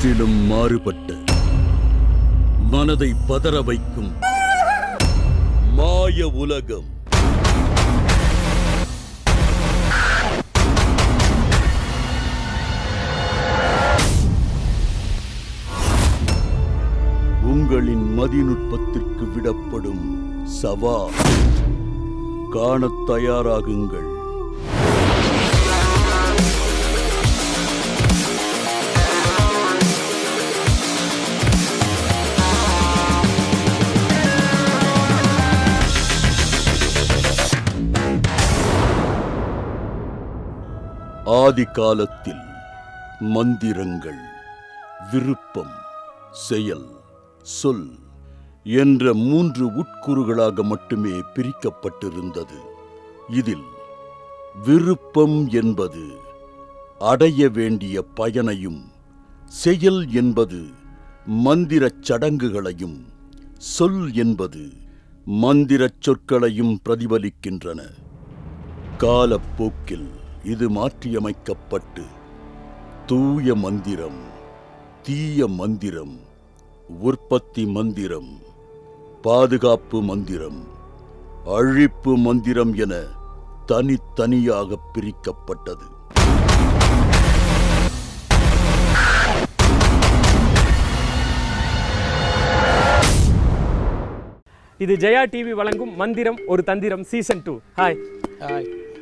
முற்றிலும் மாறுபட்ட மனதை பதற வைக்கும் மாய உலகம். உங்களின் மதிநுட்பத்திற்கு விடப்படும் சவால். காணத் தயாராகுங்கள். ஆதி காலத்தில் மந்திரங்கள் விருப்பம், செயல், சொல் என்ற 3 உட்கூறுகளாக மட்டுமே பிரிக்கப்பட்டிருந்தது. இதில் விருப்பம் என்பது அடைய வேண்டிய பயனையும், செயல் என்பது மந்திரச் சடங்குகளையும், சொல் என்பது மந்திரச் சொற்களையும் பிரதிபலிக்கின்றன. காலப்போக்கில் இது மாற்றியமைக்கப்பட்டு தூய மந்திரம், தீய மந்திரம், உற்பத்தி மந்திரம், பாதுகாப்பு மந்திரம், அழிப்பு மந்திரம் என தனித்தனியாக பிரிக்கப்பட்டது. இது ஜெயா டிவி வழங்கும் மந்திரம் ஒரு தந்திரம் சீசன் 2. ஹாய்.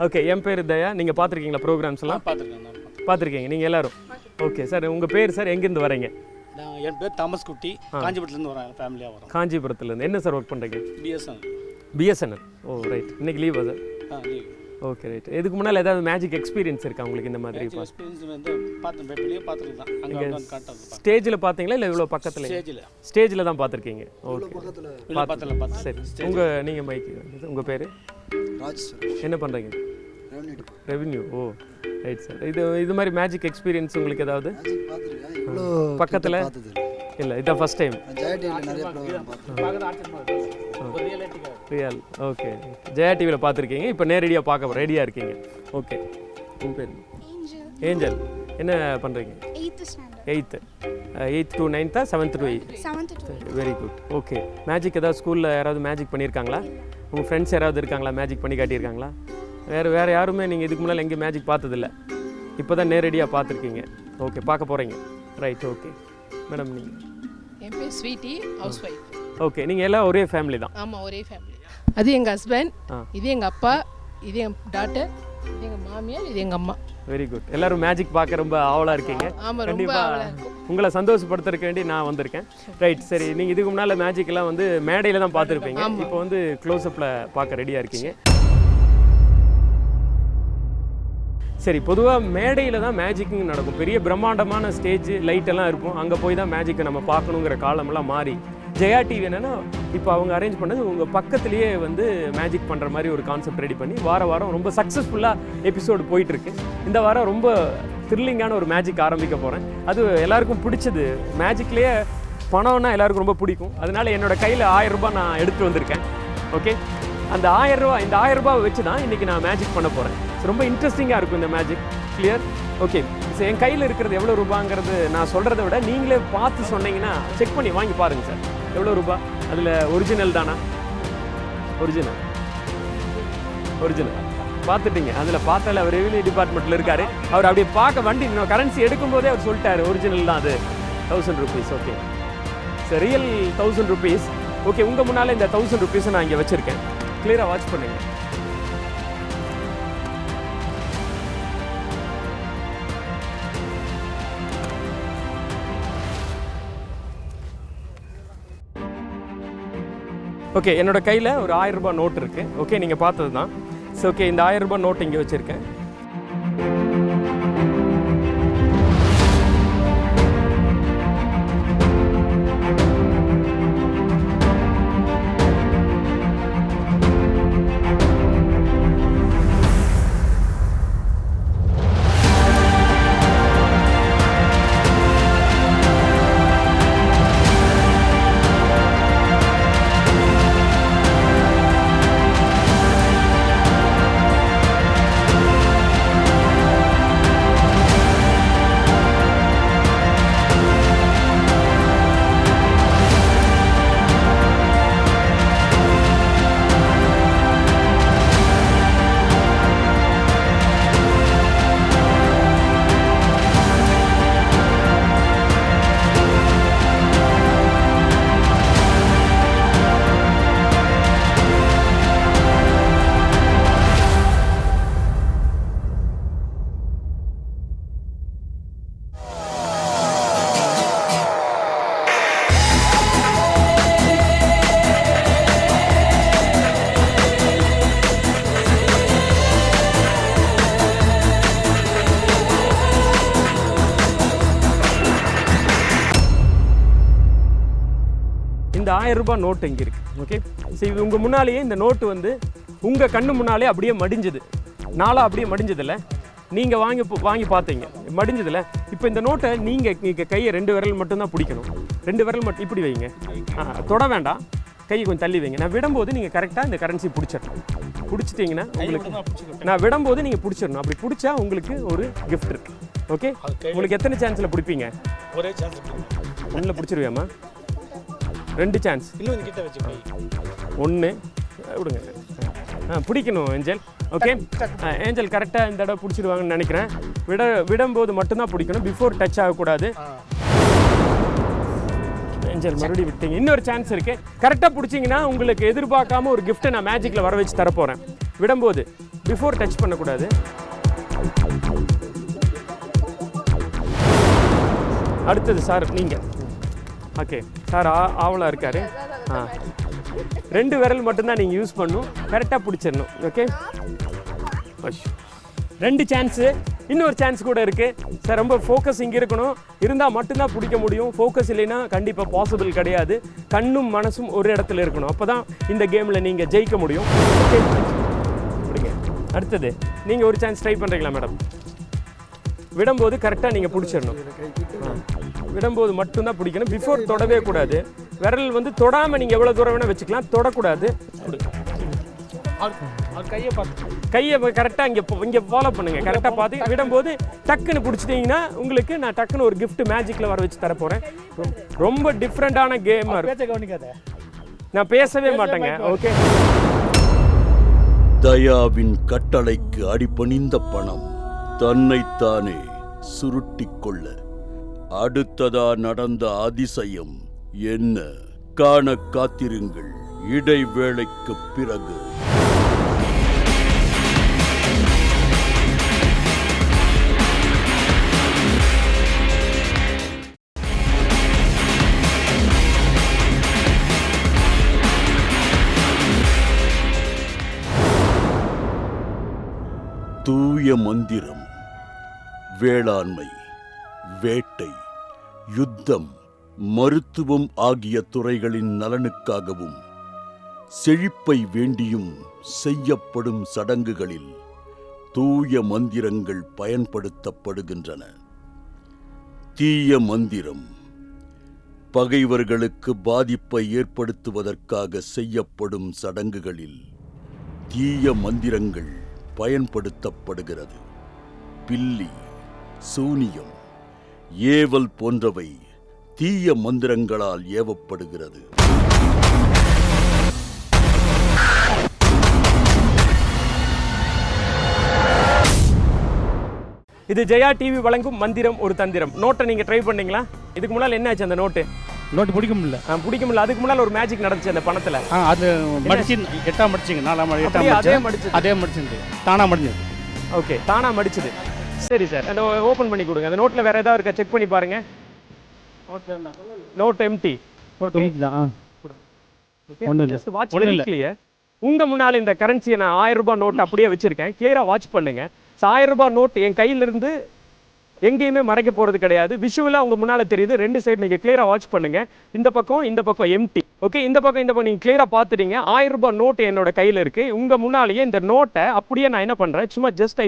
ஓகே, என் பேர் தயா. நீங்கள் பார்த்துருக்கீங்களா ப்ரோக்ராம்ஸ் எல்லாம்? பார்த்துருக்கீங்க நீங்கள் எல்லாரும்? ஓகே சார், உங்கள் பேர் சார், எங்கேருந்து வரீங்க? என் பேர் தாமஸ் குட்டி, காஞ்சிபுரத்துலேருந்து வரேன், ஃபேமிலியாக வரோம். காஞ்சிபுரத்துலேருந்து. என்ன சார் ஒர்க் பண்ணுறீங்க? பிஎஸ்என்எல். ஓ ரைட். இன்னைக்கு லீவா சார்? லீவ். Okay right. இதுக்கு முன்னால் ஏதாவது மேஜிக் எக்ஸ்பீரியன்ஸ் இருக்கா உங்களுக்கு இந்த மாதிரி? எக்ஸ்பீரியன்ஸ் வந்து பார்த்தேன், வெளியே பார்த்துருக்கேன். அங்கே காட்டுறது ஸ்டேஜில் பார்த்தீங்களா இல்லை இவ்வளோ பக்கத்தில்? ஸ்டேஜில் தான் பார்த்துருக்கீங்க. ஓகே பார்த்து. சரி, நீங்கள் மைக்கு உங்கள் பேர்? என்ன பண்ணுறீங்க? ரெவென்யூ. ஓ ரைட் சார். இது மாதிரி மேஜிக் எக்ஸ்பீரியன்ஸ் உங்களுக்கு ஏதாவது பக்கத்தில்? இல்லை, இதான் first time. Real. Okay, Jaya டிவியில் பார்த்துருக்கீங்க, இப்போ நேரடியாக பார்க்க ரெடியாக இருக்கீங்க. ஓகே, உங்கள் பேர்? ஏஞ்சல். என்ன பண்ணுறீங்க? 8th to 9th, 7th to 8th? Very good. Okay, magic ஏதாவது ஸ்கூலில் யாராவது மேஜிக் பண்ணியிருக்காங்களா? உங்கள் ஃப்ரெண்ட்ஸ் யாராவது இருக்காங்களா மேஜிக் பண்ணி காட்டியிருக்காங்களா? வேறு யாருமே நீங்கள் இதுக்கு முன்னால் எங்கேயும் மேஜிக் பார்த்ததில்ல, இப்போ தான் நேரடியாக பார்த்துருக்கீங்க. ஓகே, பார்க்க போகிறீங்க. ரைட். ஓகே மேடம், நீங்கள்? என் பேர் ஸ்வீட்டி, ஹவுஸ் ஒய்ஃப். ஓகே, நீங்கள் எல்லாம் ஒரே ஃபேமிலி தான்? ஆமாம், ஒரே ஃபேமிலி. அது எங்கள் ஹஸ்பண்ட், இது எங்கள் அப்பா, இது என் டாட்டர், இது எங்கள் மாமியார், இது எங்கள் அம்மா. Very good. எல்லாரும் மேஜிக் பார்க்க ரொம்ப ஆவலாக இருக்கீங்க. ஆமாம், ரொம்ப ஆவலாக இருக்கும். உங்களை சந்தோஷப்படுத்துறதுக்கு வேண்டி நான் வந்திருக்கேன். ரைட். சரி, நீங்கள் இதுக்கு முன்னால் மேஜிக்கெல்லாம் வந்து மேடையில் தான் பார்த்துருப்பீங்க, இப்போ வந்து க்ளோஸ்அப்பில் பார்க்க ரெடியாக இருக்கீங்க. சரி, பொதுவாக மேடையில் தான் மேஜிக்கிங் நடக்கும். பெரிய பிரம்மாண்டமான ஸ்டேஜ் லைட்டெல்லாம் இருக்கும், அங்கே போய் தான் மேஜிக்கை நம்ம பார்க்கணுங்கிற காலமெல்லாம் மாறி ஜெயா டிவி என்னென்னா இப்போ அவங்க அரேஞ்ச் பண்ணது உங்கள் பக்கத்துலேயே வந்து மேஜிக் பண்ணுற மாதிரி ஒரு கான்செப்ட் ரெடி பண்ணி வாரம் ரொம்ப சக்ஸஸ்ஃபுல்லாக எபிசோடு போயிட்டுருக்கு. இந்த வாரம் ரொம்ப த்ரில்லிங்கான ஒரு மேஜிக் ஆரம்பிக்க போகிறேன். அது எல்லாருக்கும் பிடிச்சது. மேஜிக்லேயே பணம்னா எல்லாருக்கும் ரொம்ப பிடிக்கும். அதனால் என்னோடய கையில் 1000 ரூபாய் நான் எடுத்துகிட்டு வந்திருக்கேன். ஓகே, அந்த 1000 ரூபா, இந்த 1000 ரூபாவை வச்சு தான் இன்றைக்கி நான் மேஜிக் பண்ண போகிறேன். ரொம்ப இன்ட்ரெஸ்டிங்காக இருக்கும் இந்த மேஜிக். கிளியர்? ஓகே, ஸோ என் கையில் இருக்கிறது எவ்வளோ ரூபாங்கிறது நான் சொல்கிறத விட நீங்களே பார்த்து சொன்னீங்கன்னா செக் பண்ணி வாங்கி பாருங்கள் சார். எவ்வளோ ரூபா? அதில் ஒரிஜினல் தானா? ஒரிஜினல் பார்த்துட்டீங்க. அதில் பார்த்தால அவர் ரெவென்யூ டிபார்ட்மெண்ட்டில் இருக்கார். அவர் அப்படியே பார்க்க வண்டி கரன்சி எடுக்கும்போதே அவர் சொல்லிட்டார் ஒரிஜினல் தான் அது, 1000 rupees. Okay, sir, real 1000 rupees. Okay, உங்கள் முன்னால் இந்த 1000 rupees நான் இங்கே வச்சுருக்கேன். கிளியராக வாட்ச் பண்ணுங்க. ஓகே, என்னோடய கையில் ஒரு 1000 ரூபாய் நோட் இருக்குது. ஓகே, நீங்கள் பார்த்தது தான். ஸோ ஓகே, இந்த 1000 ரூபாய் நோட் இங்கே வச்சுருக்கேன். இந்த 1000 ரூபாய் நோட்டு இங்கே இருக்குது. ஓகே, சரி, இது உங்கள் முன்னாலேயே இந்த நோட்டு வந்து உங்கள் கண்ணு முன்னாலே அப்படியே மடிஞ்சுது. நாளாக அப்படியே மடிஞ்சதில்ல, நீங்கள் வாங்கி பார்த்தீங்க மடிஞ்சதில்ல. இப்போ இந்த நோட்டை நீங்கள் கையை 2 விரல் மட்டும்தான் பிடிக்கணும். 2 விரல் மட்டும் இப்படி வைங்க, தொட வேண்டாம், கையை கொஞ்சம் தள்ளி வைங்க. நான் விடும்போது நீங்கள் கரெக்டாக இந்த கரன்சி பிடிச்சிடணும். பிடிச்சிட்டிங்கன்னா உங்களுக்கு, நான் விடும்போது நீங்கள் பிடிச்சிடணும். அப்படி பிடிச்சா உங்களுக்கு ஒரு கிஃப்ட் இருக்குது. ஓகே, உங்களுக்கு எத்தனை சான்ஸில் பிடிப்பீங்க? ஒரே சான்ஸ். ஒன்றில் பிடிச்சிருவியாம்மா? 2 சான்ஸ். இன்னும் கிட்ட வச்சு 1 விடுங்க. பிடிக்கணும் ஏஞ்சல். ஓகே, ஏஞ்சல் கரெக்டாக இந்த தடவை பிடிச்சிடுவாங்கன்னு நினைக்கிறேன். விடும்போது மட்டும்தான் பிடிக்கணும், பிஃபோர் டச் ஆகக்கூடாது. ஏஞ்சல் மறுபடியும் விட்டீங்க. இன்னொரு சான்ஸ் இருக்கு. கரெக்டாக பிடிச்சிங்கன்னா உங்களுக்கு எதிர்பார்க்காம ஒரு கிஃப்ட்டை நான் மேஜிக்கில் வர வச்சு தரப்போகிறேன். விடும்போது பிஃபோர் டச் பண்ணக்கூடாது. அடுத்தது சார் நீங்கள். ஓகே சார், ஆவலாக இருக்காரு. 2 விரல் மட்டும்தான் நீங்கள் யூஸ் பண்ணணும், கரெக்டாக பிடிச்சிடணும். Okay, 2 chance. இன்னொரு சான்ஸ் கூட இருக்குது சார். ரொம்ப ஃபோக்கஸ் இங்கே இருக்கணும், இருந்தால் மட்டும்தான் பிடிக்க முடியும். ஃபோக்கஸ் இல்லைன்னா கண்டிப்பாக பாசிபிள் கிடையாது. கண்ணும் மனசும் ஒரு இடத்துல இருக்கணும், அப்போ தான் இந்த கேமில் நீங்கள் ஜெயிக்க முடியும். ஓகே, பிடிங்க. அடுத்தது நீங்கள் ஒரு சான்ஸ் ட்ரை பண்ணுறீங்களா மேடம்? விடும்போது கரெக்டாக நீங்கள் பிடிச்சிடணும். விடும்போது மட்டும்தான் பிடிக்கணும், பிஃபோர் தொடவே கூடாது. விரல் வந்து தொடாமல் நீங்கள் எவ்வளோ தூரம் வேணால் வச்சுக்கலாம், தொடக்கூடாது. கையை கரெக்டாக இங்கே ஃபாலோ பண்ணுங்கள். கரெக்டாக பார்த்து விடும்போது டக்குன்னு பிடிச்சிட்டிங்கன்னா உங்களுக்கு நான் டக்குன்னு ஒரு கிஃப்ட் மேஜிக்கில் வர வச்சு தரப்போகிறேன். ரொம்ப டிஃப்ரெண்ட்டான கேமாக இருக்கும். நான் பேசவே மாட்டேங்க. ஓகே, தயாவின் கட்டளைக்கு அடிபணிந்த பணம் தன்னைத்தானே சுருட்டிக் கொள்ள அடுத்ததா நடந்த அதிசயம் என்ன? காண காத்திருங்கள் இடைவேளைக்கு பிறகு. தூய மந்திரம், வேளாண்மை, வேட்டை, யுத்தம், மருத்துவம் ஆகிய துறைகளின் நலனுக்காகவும் செழிப்பை வேண்டியும் செய்யப்படும் சடங்குகளில் தூய மந்திரங்கள் பயன்படுத்தப்படுகின்றன. தீய மந்திரம் பகைவர்களுக்கு பாதிப்பை ஏற்படுத்துவதற்காக செய்யப்படும் சடங்குகளில் தீய மந்திரங்கள் பயன்படுத்தப்படுகிறது. பில்லி, சூனியம், ஏவல் போன்றவை தீய மந்திரங்களால் ஏவப்படுகிறது. இது ஜெயா டிவி வழங்கும் மந்திரம் ஒரு தந்திரம். நோட்டை நீங்கள் ட்ரை பண்ணீங்களா? இதுக்கு முன்னால் என்ன ஆச்சு? அந்த நோட்டு பிடிக்க முடியல. பிடிக்க முடியல. அதுக்கு முன்னால் ஒரு மேஜிக் நடந்துச்சு அந்த பணத்தில். அது மடிச்சு 8ஆம் மடிச்சிங்க, 4ஆம் அதே மடிச்சு தானா மடிஞ்சது. ஓகே, தானா மடிச்சது. சரி சார், அந்த ஓப்பன் பண்ணி கொடுங்க. அந்த நோட்டில் வேறு ஏதாவது இருக்கா செக் பண்ணி பாருங்க. Note empty. உங்க முன்னால இந்த கரன்சியை நான் 1000 ரூபாய் நோட் அப்படியே வச்சிருக்கேன். கிளியரா வாட்ச் பண்ணுங்க. 1000 ரூபாய் நோட் என் கையிலிருந்து எங்கேயுமே மறைக்க போறது கிடையாது. விஷுவலா உங்க முன்னால தெரியுது. 2 சைடு நீங்க கிளியரா வாட்ச் பண்ணுங்க. இந்த பக்கம் எம்டி. ஓகே, இந்த பக்கம் நீங்க கிளியரா பார்த்துட்டீங்க. 1000 ரூபாய் நோட் என்னோட கையில இருக்கு. உங்க முன்னாலேயே இந்த நோட்டை அப்படியே நான் என்ன பண்றேன், சும்மா ஜஸ்ட்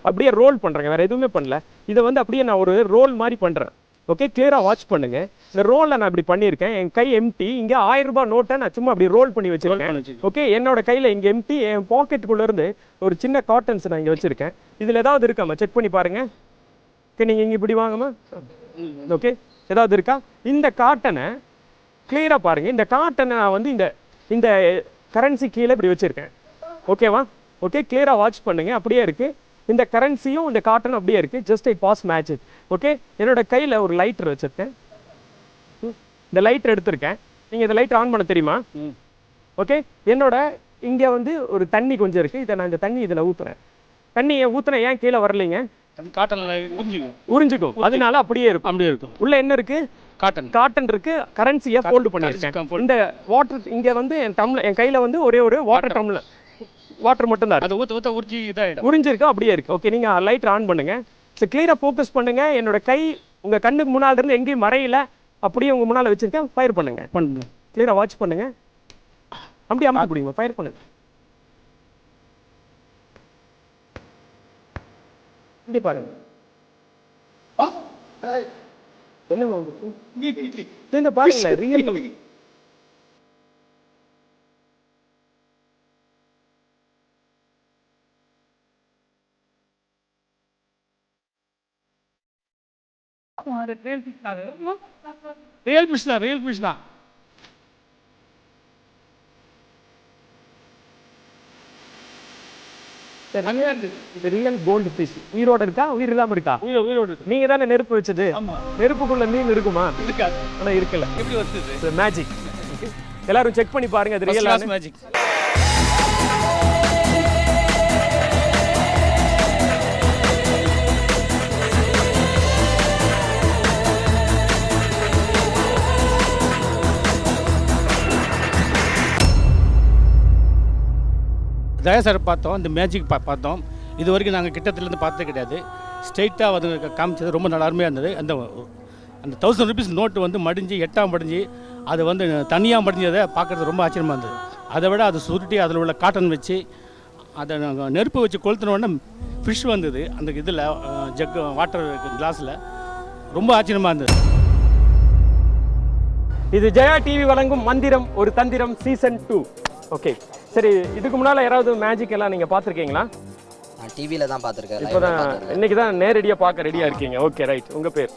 அப்படியே ரோல் பண்றேங்க, வேற எதுவுமே பண்ணல. இதை வந்து அப்படியே நான் ஒரு ரோல் மாதிரி பண்றேன். ஓகே, கிளியரா வாட்ச் பண்ணுங்க. இந்த ரோல்ல நான் இப்படி பண்ணியிருக்கேன். என் கை எம்டி. இங்க 1000 ரூபாய் நோட்டை நான் சும்மா அப்படி ரோல் பண்ணி வச்சிருக்கேன். ஓகே, என்னோட கையில இங்க எம்டி. என் பாக்கெட்டுக்குள்ள இருந்து ஒரு சின்ன காட்டன்ஸ் நான் இங்க வச்சிருக்கேன். இதுல ஏதாவது இருக்காமா செக் பண்ணி பாருங்க. ஓகே, நீங்க இங்க இப்படி வாங்கம்மா. ஓகே, ஏதாவது இருக்கா? இந்த காட்டனை கிளியரா பாருங்க. இந்த காட்டனை நான் வந்து இந்த கரன்சி கீழே இப்படி வச்சிருக்கேன். ஓகேவா? ஓகே, கிளியரா வாட்ச் பண்ணுங்க. அப்படியே இருக்கு. இந்த கரன்சியும் இந்த காட்டனும் அப்படியே இருக்கு. Just I pass match it. Okay, என்னோட கையில ஒரு லைட்டர் வச்சிருக்கேன். இந்த லைட்டர் எடுத்திருக்கேன். நீங்க இந்த லைட்டர் ஆன் பண்ண தெரியுமா? ஓகே, என்னோட இங்க வந்து ஒரு தண்ணி கொஞ்சம் இருக்கு. இதை நான் இந்த தண்ணி இதுல ஊத்துறேன். தண்ணியை ஊத்துறேன். ஏன் கீழே வரலைங்க? உறிஞ்சிக்கும். அதனால அப்படியே இருக்கும். உள்ள என்ன இருக்கு? காட்டன் இருக்கு. கரன்சியை ஃபோல்டு பண்ணிருக்கேன். இந்த வாட்டர் இங்க வந்து என் கையில வந்து ஒரே ஒரு வாட்டர் டம்ளர் வாட்டர் மட்டும் தான். அது உறிஞ்சிருக்கு, அப்படியே இருக்கு. ஓகே, நீங்க லைட் ஆன் பண்ணுங்க. கிளியரா ஃபோக்கஸ் பண்ணுங்க. என்னோட கை உங்க கண்ணுக்கு முன்னால இருந்து எங்கேயும் மறையில, அப்படியே உங்க முன்னால வச்சிருக்கேன். ஃபயர் பண்ணுங்க. கிளியரா வாட்ச் பண்ணுங்க. அப்படியே அமுக்க முடியுமா? ஃபயர் பண்ணுங்க. இப்படி பாருங்க. என்ன இந்த பாருங்களேன், ரியல் ரியல் ஃபிஷ் தான், ரியல் ஃபிஷ் தான். இது ரியல் கோல்டு ஃபிஷ். உயிரோட இருக்கா, உயிர் இல்லாம இருக்கா? உயிரோடு நீங்க தானே நெருப்பு வச்சது. ஆமா. நெருப்புக்குள்ள மீன் இருக்குமா? இருக்காது. ஆனா இருக்கல. எப்படி வருது? மேஜிக். எல்லாரும் செக் பண்ணி பாருங்க, அது ரியல் மேஜிக். தயா சார் பார்த்தோம், இந்த மேஜிக் பார்த்தோம். இது வரைக்கும் நாங்கள் கிட்டத்துலேருந்து பார்த்தது கிடையாது. ஸ்ட்ரெயிட்டாக வந்து காமிச்சது ரொம்ப நல்லா அருமையாக இருந்தது. அந்த 1000 ருபீஸ் நோட்டு வந்து மடிஞ்சு 8ஆம் மடிஞ்சு அது வந்து தனியாக மடிஞ்சதை பார்க்குறது ரொம்ப ஆச்சரியமாக இருந்தது. அதை விட அதை சுருட்டி அதில் உள்ள காட்டன் வச்சு அதை நாங்கள் நெருப்பு வச்சு கொளுத்தினோடனே ஃபிஷ் வந்தது அந்த இதில் ஜக்கு வாட்டர் கிளாஸில். ரொம்ப ஆச்சரியமாக இருந்தது. இது ஜெயா டிவி வழங்கும் மந்திரம் ஒரு தந்திரம் சீசன் 2. ஓகே, சரி. இதுக்கு முன்னால யாராவது மேஜிக் எல்லாம் நீங்க பாத்திருக்கீங்களா? நான் டிவில தான் பார்த்திருக்கேன். இப்போதான் இன்னைக்கு தான் நேரடியா பார்க்க ரெடியா இருக்கீங்க. Okay, right. உங்க பேர்?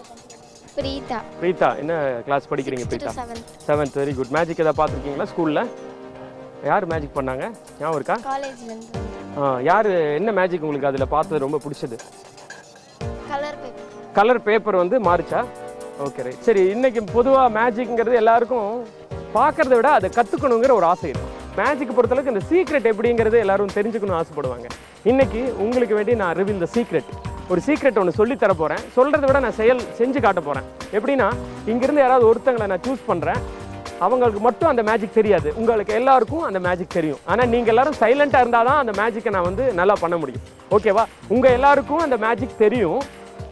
பிரீதா. பிரீதா, என்ன கிளாஸ் படிக்கிறீங்க Preetha? 7th. Very good. Magic ஏதாவது பார்த்துருக்கீங்களா ஸ்கூல்ல? யார் மேஜிக் பண்ணாங்க, ஞாபகம் இருக்கா? காலேஜ்ல இருந்து. யார், என்ன மேஜிக் உங்களுக்கு அதுல பார்த்தது ரொம்ப பிடிச்சது? Colour paper. கலர் பேப்பர் வந்து மாறிச்சா? Okay, right. சரி, இன்னைக்கு பொதுவாக மேஜிக்ங்கிறது எல்லாருக்கும் பார்க்கறத விட அதை கற்றுக்கணுங்கிற ஒரு ஆசை இருக்கும். மேஜிக் பொறுத்தளவுக்கு இந்த சீக்ரெட் எப்படிங்கிறது எல்லாரும் தெரிஞ்சுக்கணும்னு ஆசைப்படுவாங்க. இன்னைக்கு உங்களுக்கு வேண்டி நான் ரிவீல் த சீக்ரெட், ஒரு சீக்ரெட் ஒன்று சொல்லி தர போகிறேன். சொல்கிறத விட நான் செஞ்சு காட்ட போகிறேன். எப்படின்னா, இங்கேருந்து யாராவது ஒருத்தங்களை நான் சூஸ் பண்ணுறேன். அவங்களுக்கு மட்டும் அந்த மேஜிக் தெரியாது, உங்களுக்கு எல்லாருக்கும் அந்த மேஜிக் தெரியும். ஆனால் நீங்கள் எல்லாரும் சைலண்ட்டாக இருந்தால் தான் அந்த மேஜிக்கை நான் வந்து நல்லா பண்ண முடியும். ஓகேவா? உங்கள் எல்லாருக்கும் அந்த மேஜிக் தெரியும்.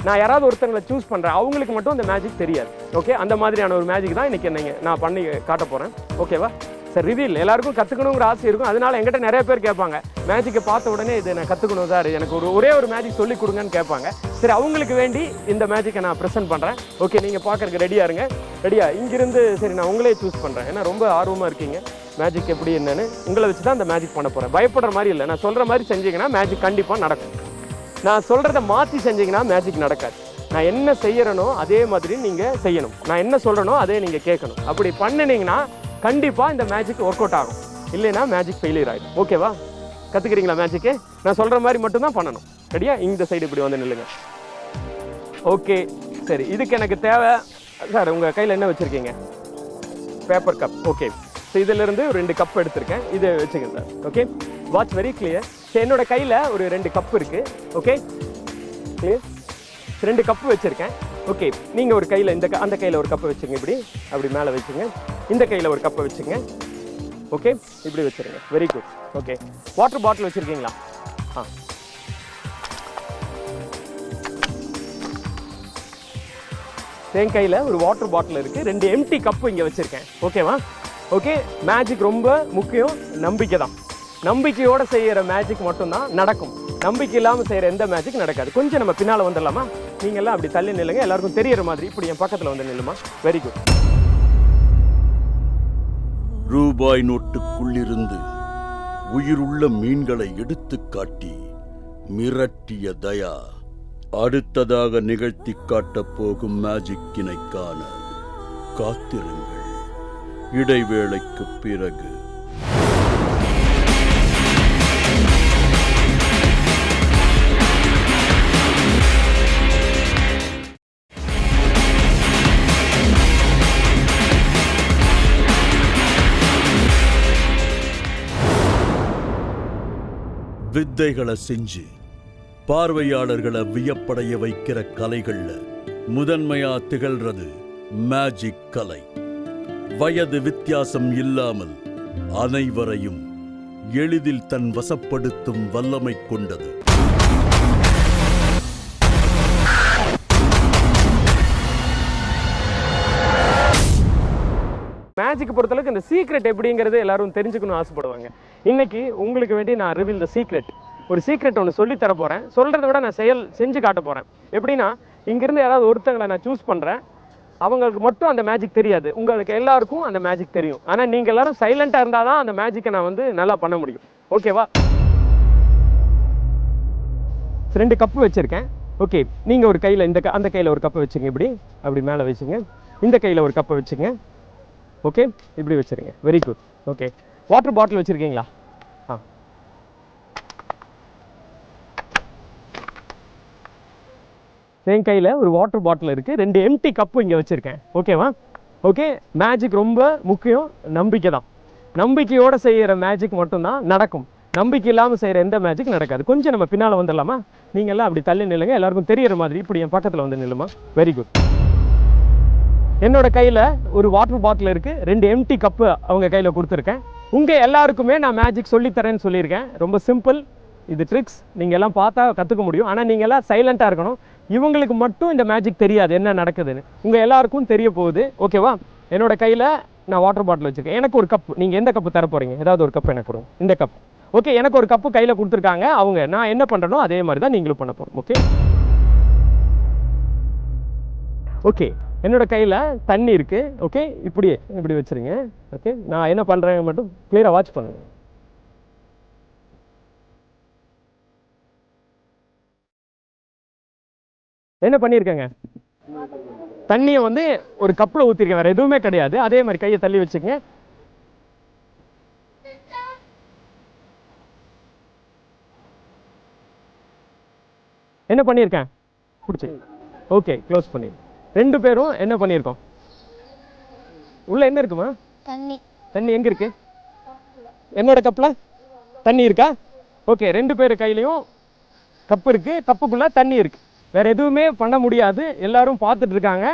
நான் யாராவது ஒருத்தங்களை சூஸ் பண்ணுறேன், அவங்களுக்கு மட்டும் அந்த மேஜிக் தெரியாது. ஓகே, அந்த மாதிரியான ஒரு மேஜிக் தான் இன்றைக்கி நான் பண்ணி காட்ட போகிறேன். ஓகேவா? சார், ரிவீல் எல்லாருக்கும் கற்றுக்கணுங்கிற ஆசை இருக்கும். அதனால என்கிட்ட நிறைய பேர் கேட்பாங்க, மேஜிக்கை பார்த்த உடனே இது நான் கற்றுக்கணும் சார், எனக்கு ஒரே ஒரு மேஜிக் சொல்லி கொடுங்கன்னு கேட்பாங்க. சரி, அவங்களுக்கு வேண்டி இந்த மேஜிக்கை நான் ப்ரெசென்ட் பண்ணுறேன். ஓகே, நீங்கள் பார்க்குறதுக்கு ரெடியாக இருங்க. ரெடியா? இங்கிருந்து சரி, நான் உங்களே சூஸ் பண்ணுறேன். ஏன்னா ரொம்ப ஆர்வமாக இருக்கீங்க மேஜிக் எப்படி என்னன்னு. உங்களை வச்சு தான் அந்த மேஜிக் பண்ண போகிறேன். பயப்படுற மாதிரி இல்லை. நான் சொல்கிற மாதிரி செஞ்சீங்கன்னா மேஜிக் கண்டிப்பாக நடக்கும். நான் சொல்கிறத மாற்றி செஞ்சீங்கன்னா மேஜிக் நடக்காது. நான் என்ன செய்யறனோ அதே மாதிரி நீங்கள் செய்யணும். நான் என்ன சொல்கிறனோ அதே நீங்கள் கேட்கணும். அப்படி பண்ணினீங்கன்னா கண்டிப்பாக இந்த மேஜிக் ஒர்க் அவுட் ஆகும். இல்லைன்னா மேஜிக் ஃபெயிலியர் ஆகிடும். ஓகேவா? கற்றுக்கிறீங்களா மேஜிக்கு? நான் சொல்கிற மாதிரி மட்டும்தான் பண்ணணும். ரெடியா? இந்த சைடு இப்படி வந்து நில்லுங்க. ஓகே, சரி. இதுக்கு எனக்கு தேவை சார், உங்கள் கையில் என்ன வச்சுருக்கீங்க? Paper cup. ஓகே, ஸோ இதிலிருந்து ஒரு 2 கப் எடுத்திருக்கேன். இதை வச்சுக்கேன் sir. Okay, watch very clear. சரி, என்னோட கையில் ஒரு 2 கப் இருக்குது. Okay, clear. 2 கப்பு வச்சுருக்கேன். ஓகே, நீங்கள் ஒரு கையில் அந்த கையில் ஒரு கப்பை வச்சுங்க. இப்படி அப்படி மேலே வச்சுங்க. இந்த கையில் ஒரு கப்பை வச்சுங்க. ஓகே, இப்படி வச்சுருங்க. Very good. Okay, water bottle வச்சுருக்கீங்களா? என் கையில் ஒரு வாட்டர் பாட்டில் இருக்குது. 2 எம்டி கப்பு இங்கே வச்சுருக்கேன். ஓகேவா? ஓகே, மேஜிக் ரொம்ப முக்கியம். நம்பிக்கை தான். நம்பிக்கையோடு செய்கிற மேஜிக் மட்டும்தான் நடக்கும். நம்பிக்கை இல்லாமல் செய்கிற எந்த மேஜிக் நடக்காது. கொஞ்சம் நம்ம பின்னால் வந்துடலாமா? நீங்கள்லாம் அப்படி தள்ளி நில்லுங்க, எல்லாருக்கும் தெரியற மாதிரி. இப்படி என் பக்கத்தில் வந்து நில்லுமா. Very good. ரூபாய் நோட்டுக்குள்ளிருந்து உயிருள்ள மீன்களை எடுத்து காட்டி மிரட்டிய தயா அடுத்ததாக நிகழ்த்தி காட்டப் போகும் மேஜிக்கினை காண காத்திருங்கள். இடைவேளைக்கு பிறகு. வித்தைகளை செஞ்சு பார்வையாளர்களை வியப்படைய வைக்கிற கலைகள்ல முதன்மையா திகழ்றது மேஜிக் கலை. வயது வித்தியாசம் இல்லாமல் அனைவரையும் எளிதில் தன் வசப்படுத்தும் வல்லமை கொண்டது. மேஜிக் பொறுத்தளவுக்கு இந்த சீக்ரெட் எப்படிங்கிறது எல்லாரும் தெரிஞ்சுக்கணும் ஆசைப்படுவாங்க. இன்னைக்கு உங்களுக்கு வேண்டி நான் ரிவீல் த சீக்ரெட், ஒரு சீக்ரெட் ஒன்று சொல்லி தர போகிறேன். சொல்கிறத விட நான் செஞ்சு காட்ட போகிறேன். எப்படின்னா, இங்கேருந்து யாராவது ஒருத்தங்களை நான் சூஸ் பண்ணுறேன், அவங்களுக்கு மட்டும் அந்த மேஜிக் தெரியாது, உங்களுக்கு எல்லாருக்கும் அந்த மேஜிக் தெரியும். ஆனால் நீங்கள் எல்லாரும் சைலண்ட்டாக இருந்தால் தான் அந்த மேஜிக்கை நான் வந்து நல்லா பண்ண முடியும். ஓகேவா? 2 கப்பு வச்சுருக்கேன். ஓகே, நீங்கள் ஒரு கையில் அந்த கையில் ஒரு கப்பை வச்சுங்க, இப்படி அப்படி மேலே வச்சுங்க. இந்த கையில் ஒரு கப்பை வச்சுங்க. ஓகே, இப்படி வச்சுருங்க. Very good. Okay, water bottle வச்சுருக்கீங்களா? ஆ, என் கையில் ஒரு வாட்டர் பாட்டில் இருக்குது, 2 எம்டி கப்பு இங்கே வச்சுருக்கேன். ஓகேவா? ஓகே, மேஜிக் ரொம்ப முக்கியம், நம்பிக்கை தான். நம்பிக்கையோடு செய்கிற மேஜிக் மட்டும்தான் நடக்கும். நம்பிக்கை இல்லாமல் செய்கிற எந்த மேஜிக் நடக்காது. கொஞ்சம் நம்ம பின்னால் வந்துடலாமா? நீங்கள் எல்லாம் அப்படி தள்ளி நில்லுங்க, எல்லாருக்கும் தெரிகிற மாதிரி. இப்படி என் பக்கத்தில் வந்து நில்லுமா. Very good. என்னோட கையில் ஒரு வாட்டர் பாட்டில் இருக்குது, 2 எம்டி கப்பு அவங்க கையில் கொடுத்துருக்கேன். உங்கள் எல்லாருக்குமே நான் மேஜிக் சொல்லித்தரேன்னு சொல்லியிருக்கேன். ரொம்ப சிம்பிள், இது ட்ரிக்ஸ், நீங்கள் எல்லாம் பார்த்தா கற்றுக்க முடியும். ஆனால் நீங்கள் எல்லாம் சைலண்ட்டாக இருக்கணும். இவங்களுக்கு மட்டும் இந்த மேஜிக் தெரியாது என்ன நடக்குதுன்னு, உங்கள் எல்லாருக்கும் தெரிய போகுது. ஓகேவா? என்னோட கையில் நான் வாட்டர் பாட்டில் வச்சுருக்கேன். எனக்கு ஒரு கப்பு, நீங்கள் எந்த கப்பு தர போகிறீங்க? ஏதாவது ஒரு கப்பு எனக்கு கொடுங்க. இந்த கப். ஓகே, எனக்கு ஒரு கப்பு கையில் கொடுத்துருக்காங்க அவங்க. நான் என்ன பண்ணுறனோ அதே மாதிரி தான் நீங்களும் பண்ண போகிறோம். ஓகே ஓகே, என்னோட கையில் தண்ணி இருக்குது. ஓகே, இப்படி வச்சுருங்க. ஓகே, நான் என்ன பண்ணுறேன் மட்டும் கிளியராக வாட்ச் பண்ணுங்க. என்ன பண்ணியிருக்கேங்க? தண்ணியை வந்து ஒரு கப்பில் ஊற்றிருக்கேன், வேறு எதுவுமே கிடையாது. அதே மாதிரி கையை தள்ளி வச்சுங்க. என்ன பண்ணியிருக்கேன்? பிடிச்சி. ஓகே, க்ளோஸ் பண்ணி. 2 பேரும் என்ன பண்ணியிருக்கோம்? உள்ள என்ன இருக்குமா? தண்ணி. தண்ணி எங்கே இருக்கு? என்னோட கப்பில் தண்ணி இருக்கா? ஓகே, 2 பேர் கையிலையும் கப்பு இருக்குது, கப்புக்குள்ளே தண்ணி இருக்குது. வேறு எதுவுமே பண்ண முடியாது. எல்லாரும் பார்த்துட்டு இருக்காங்க.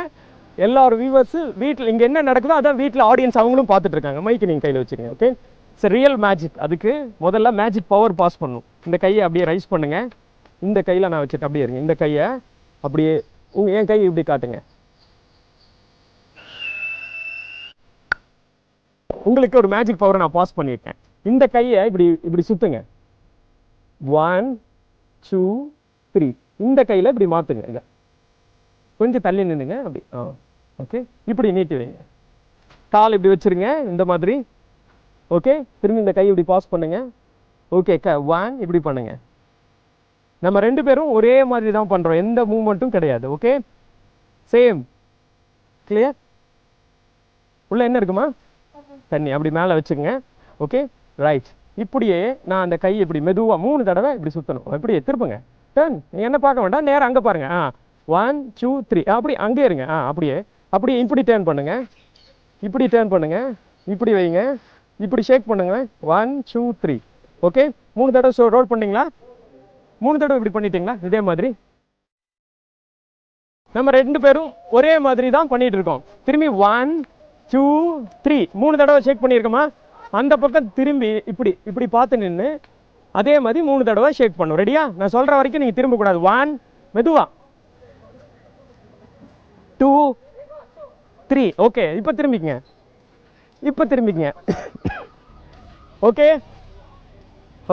எல்லாரும் வியூவர்ஸு வீட்டில் இங்கே என்ன நடக்குதோ அதான் வீட்டில் ஆடியன்ஸ் அவங்களும் பார்த்துட்டு இருக்காங்க. மைக்கு நீங்கள் கையில் வச்சுக்கோங்க. Okay, it's real magic. அதுக்கு முதல்ல மேஜிக் பவர் பாஸ் பண்ணணும். இந்த கையை அப்படியே ரைஸ் பண்ணுங்கள். இந்த கையில் நான் வச்சுட்டு அப்படியே இருங்க. இந்த கையை அப்படியே என் கை இப்படி காட்டுங்க. உங்களுக்கு ஒரு மேஜிக் பவரை நான் பாஸ் பண்ணியிருக்கேன். இந்த கையை இப்படி சுத்துங்க. 1 2 3. இந்த கையில் இப்படி மாற்றுங்க. இதை கொஞ்சம் தள்ளி நின்றுங்க. அப்படி ஓகே, இப்படி நீட்டி வைங்க. கால் இப்படி வச்சுருங்க இந்த மாதிரி. ஓகே, திரும்பி இந்த கை இப்படி பாஸ் பண்ணுங்க. ஓகே, 1 இப்படி பண்ணுங்க. நம்ம 2 பேரும் ஒரே மாதிரி தான் பண்ணுறோம், எந்த மூவ்மெண்ட்டும் கிடையாது. Okay, same. கிளியர்? உள்ள என்ன இருக்குமா? தண்ணி. அப்படி மேலே வச்சுங்க. Okay, right. இப்படியே நான் அந்த கை இப்படி மெதுவாக 3 தடவை இப்படி சுற்றணும். இப்படியே திருப்புங்க. டர்ன். நீங்கள் என்ன பார்க்க வேண்டாம், நேரம் அங்கே பாருங்கள். 1 2 3. அப்படி அங்கே இருங்க. அப்படியே இப்படி டேர்ன் பண்ணுங்க. இப்படி டேர்ன் பண்ணுங்க. இப்படி வைங்க. இப்படி ஷேக் பண்ணுங்க. 1 2 3. ஓகே, 3 தடவை ரோல் பண்ணிங்களா? 3 தடவை இப்படி பண்ணிட்டீங்களா? இதே மாதிரி நம்ம 2 பேரும் ஒரே மாதிரி தான் பண்ணிட்டு இருக்கோம். திரும்பி 1 2 3. 3 தடவை ஷேக் பண்ணியிருக்கோமா? அந்த பக்கம் திரும்பி இப்படி பார்த்து நின்று அதே மாதிரி 3 தடவை ஷேக் பண்ணும். ரெடியா? நான் சொல்கிற வரைக்கும் நீங்கள் திரும்பக்கூடாது. 1 மெதுவா, 2 3. ஓகே, இப்போ திரும்பிக்கங்க. ஓகே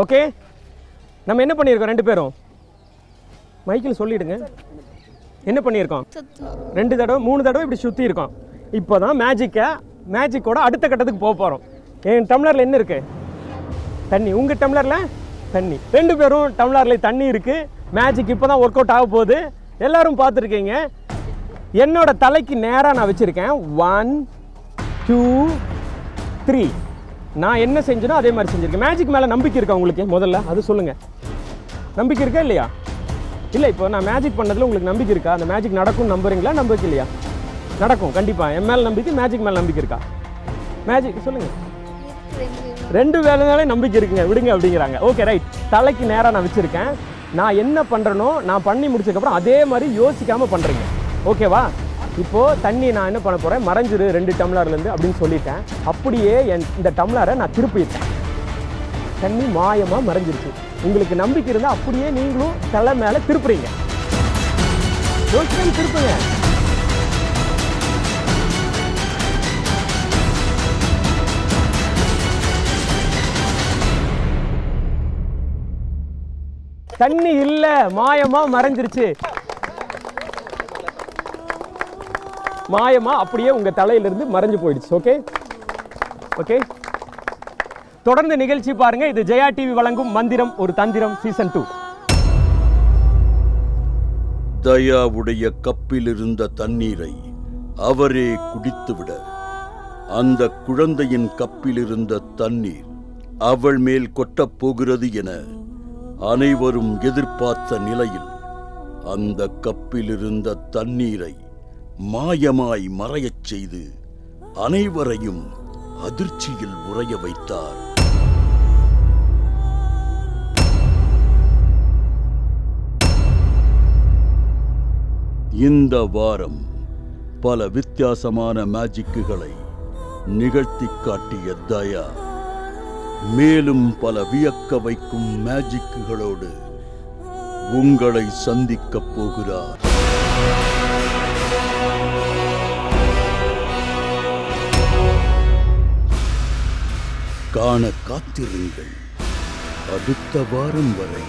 ஓகே, நம்ம என்ன பண்ணியிருக்கோம்? 2 பேரும் மைக்கில் சொல்லிடுங்க. என்ன பண்ணியிருக்கோம்? 2 தடவை 3 தடவை இப்படி சுற்றி இருக்கோம். இப்போ தான் மேஜிக்கோட அடுத்த கட்டத்துக்கு போக போகிறோம். என் டம்ளரில் என்ன இருக்குது? தண்ணி. உங்கள் டம்ளரில் தண்ணி. 2 பேரும் டம்ளரில் தண்ணி இருக்குது. மேஜிக் இப்போ தான் ஒர்க் அவுட் ஆக போகுது. எல்லோரும் பார்த்துருக்கீங்க. என்னோட தலைக்கு நேராக நான் வச்சுருக்கேன். 1 2 3. நான் என்ன செஞ்சனோ அதே மாதிரி செஞ்சுருக்கேன். மேஜிக் மேலே நம்பிக்கை இருக்கா உங்களுக்கு? முதல்ல அது சொல்லுங்கள். நம்பிக்கை இருக்கா இல்லையா? இல்லை, இப்போ நான் மேஜிக் பண்ணதில் உங்களுக்கு நம்பிக்கை இருக்கா? அந்த மேஜிக் நடக்கும் நம்புறீங்களா? நம்பிக்கை இல்லையா? நடக்கும் கண்டிப்பாக. என் மேலே நம்பிக்கை, மேஜிக் மேலே நம்பிக்கை இருக்கா? மேஜிக் சொல்லுங்கள். 2 வேலைனாலே நம்பிக்கை இருக்குங்க, விடுங்க அப்படிங்கிறாங்க. Okay, right. தலைக்கு நேராக நான் வச்சுருக்கேன். நான் என்ன பண்ணுறனோ நான் பண்ணி முடிச்சதுக்கப்புறம் அதே மாதிரி யோசிக்காமல் பண்ணுறீங்க. ஓகேவா? இப்போது தண்ணி நான் என்ன பண்ண போகிறேன்? மறைஞ்சிரு 2 டம்ளர்லேருந்து அப்படின்னு சொல்லிட்டேன். அப்படியே இந்த டம்ளரை நான் திருப்பிட்டேன். தண்ணி மாயமாக மறைஞ்சிருச்சு. உங்களுக்கு நம்பிக்கை இருந்தால் அப்படியே நீங்களும் தலை மேலே திருப்புறீங்க. யோசிக்காம திருப்புங்க. தண்ணி இல்ல, மாயமா மறைஞ்சிருச்சு. மாயமா அப்படியே உங்க தலையிலிருந்து மறைஞ்சு போயிடுச்சு. ஓகே ஓகே, தொடர்ந்து நிகழ்ச்சி பாருங்க. இது ஜெயா டிவி வழங்கும் மந்திரம் ஒரு தந்திரம் சீசன் 2. தயாவுடைய கப்பில் இருந்த தண்ணீரை அவரே குடித்துவிட, அந்த குழந்தையின் கப்பில் இருந்த தண்ணீர் அவள் மேல் கொட்டப் போகிறது என அனைவரும் எதிர்பார்த்த நிலையில் அந்த கப்பில் இருந்த தண்ணீரை மாயமாய் மறையச் செய்து அனைவரையும் அதிர்ச்சியில் உறைய வைத்தார். இந்த வாரம் பல வித்தியாசமான மேஜிக்குகளை நிகழ்த்தி காட்டிய தயா மேலும் பல வியக்க வைக்கும் மேஜிக்குகளோடு உங்களை சந்திக்கப் போகிறார். காண காத்திருங்கள். அடுத்த வாரம் வரை.